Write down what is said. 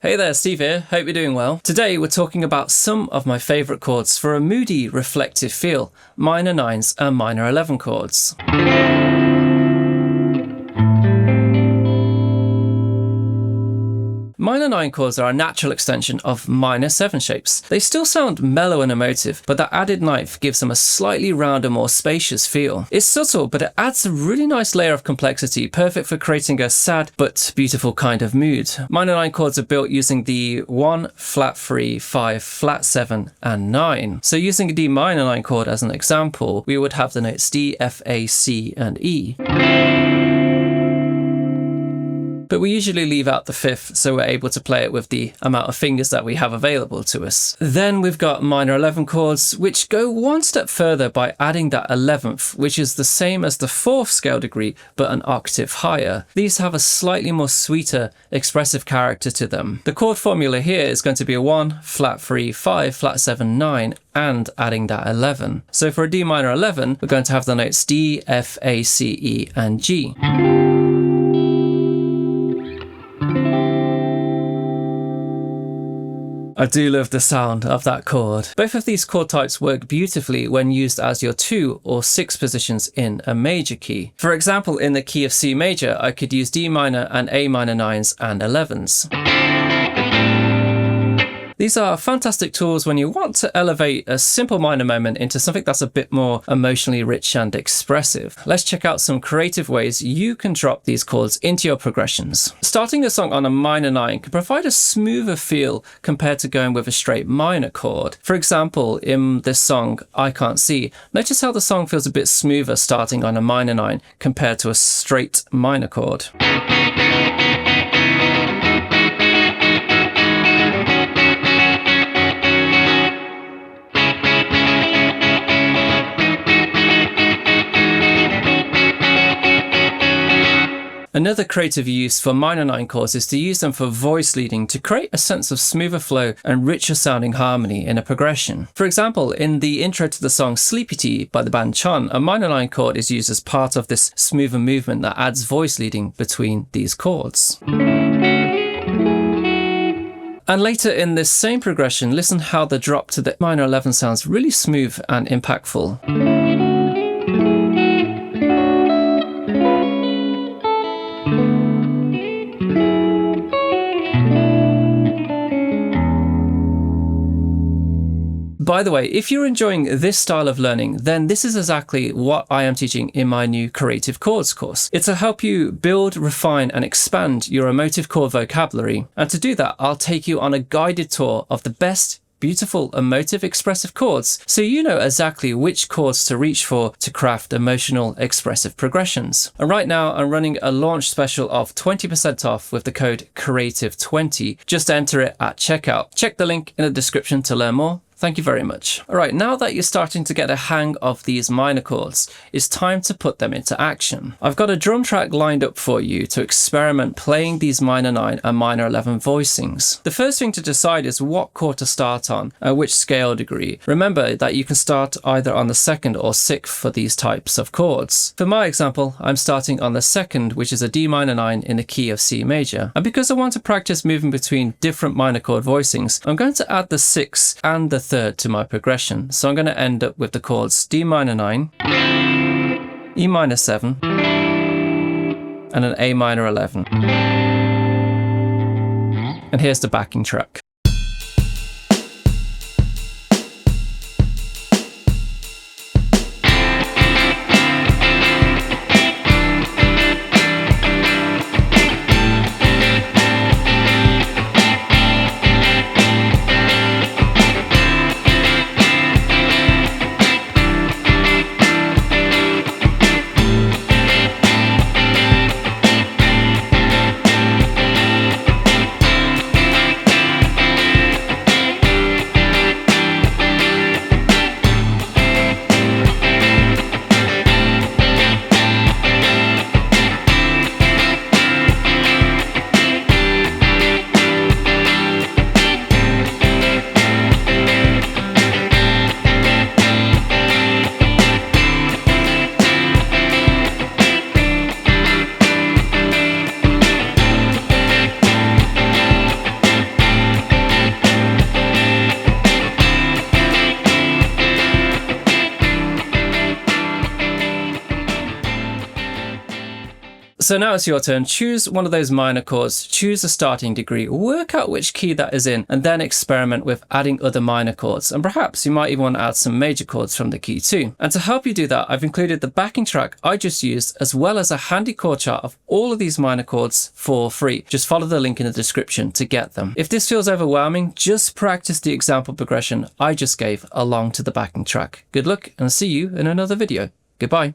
Hey there, Steve here. Hope you're doing well. Today we're talking about some of my favourite chords for a moody, reflective feel, minor 9s and minor 11 chords. Minor 9 chords are a natural extension of minor 7 shapes. They still sound mellow and emotive, but that added ninth gives them a slightly rounder, more spacious feel. It's subtle, but it adds a really nice layer of complexity, perfect for creating a sad but beautiful kind of mood. Minor 9 chords are built using the 1, flat 3, 5, flat 7, and 9. So using a D minor 9 chord as an example, we would have the notes D, F, A, C, and E. But we usually leave out the 5th, so we're able to play it with the amount of fingers that we have available to us. Then we've got minor 11 chords, which go one step further by adding that 11th, which is the same as the 4th scale degree, but an octave higher. These have a slightly more sweeter, expressive character to them. The chord formula here is going to be a 1, flat 3, 5, flat 7, 9, and adding that 11. So for a D minor 11, we're going to have the notes D, F, A, C, E, and G. I do love the sound of that chord. Both of these chord types work beautifully when used as your 2 or 6 positions in a major key. For example, in the key of C major, I could use D minor and A minor 9s and 11s. These are fantastic tools when you want to elevate a simple minor moment into something that's a bit more emotionally rich and expressive. Let's check out some creative ways you can drop these chords into your progressions. Starting a song on a minor 9 can provide a smoother feel compared to going with a straight minor chord. For example, in this song, I Can't See, notice how the song feels a bit smoother starting on a minor 9 compared to a straight minor chord. Another creative use for minor 9 chords is to use them for voice leading to create a sense of smoother flow and richer sounding harmony in a progression. For example, in the intro to the song Sleepy Tea by the band Chon, a minor 9 chord is used as part of this smoother movement that adds voice leading between these chords. And later in this same progression, listen how the drop to the minor 11 sounds really smooth and impactful. By the way, if you're enjoying this style of learning, then this is exactly what I am teaching in my new Creative Chords course. It's to help you build, refine, and expand your emotive chord vocabulary. And to do that, I'll take you on a guided tour of the best, beautiful, emotive, expressive chords, so you know exactly which chords to reach for to craft emotional, expressive progressions. And right now, I'm running a launch special of 20% off with the code CREATIVE20. Just enter it at checkout. Check the link in the description to learn more. Thank you very much. All right, now that you're starting to get a hang of these minor chords, it's time to put them into action. I've got a drum track lined up for you to experiment playing these minor 9 and minor 11 voicings. The first thing to decide is what chord to start on, which scale degree. Remember that you can start either on the 2nd or 6th for these types of chords. For my example, I'm starting on the 2nd, which is a D minor 9 in the key of C major. And because I want to practice moving between different minor chord voicings, I'm going to add the 6th and the 3rd to my progression. So I'm going to end up with the chords D minor 9, E minor 7, and an A minor 11. And here's the backing track. So now it's your turn. Choose one of those minor chords, choose a starting degree, work out which key that is in, and then experiment with adding other minor chords. And perhaps you might even want to add some major chords from the key too. And to help you do that, I've included the backing track I just used, as well as a handy chord chart of all of these minor chords for free. Just follow the link in the description to get them. If this feels overwhelming, just practice the example progression I just gave along to the backing track. Good luck, and see you in another video. Goodbye.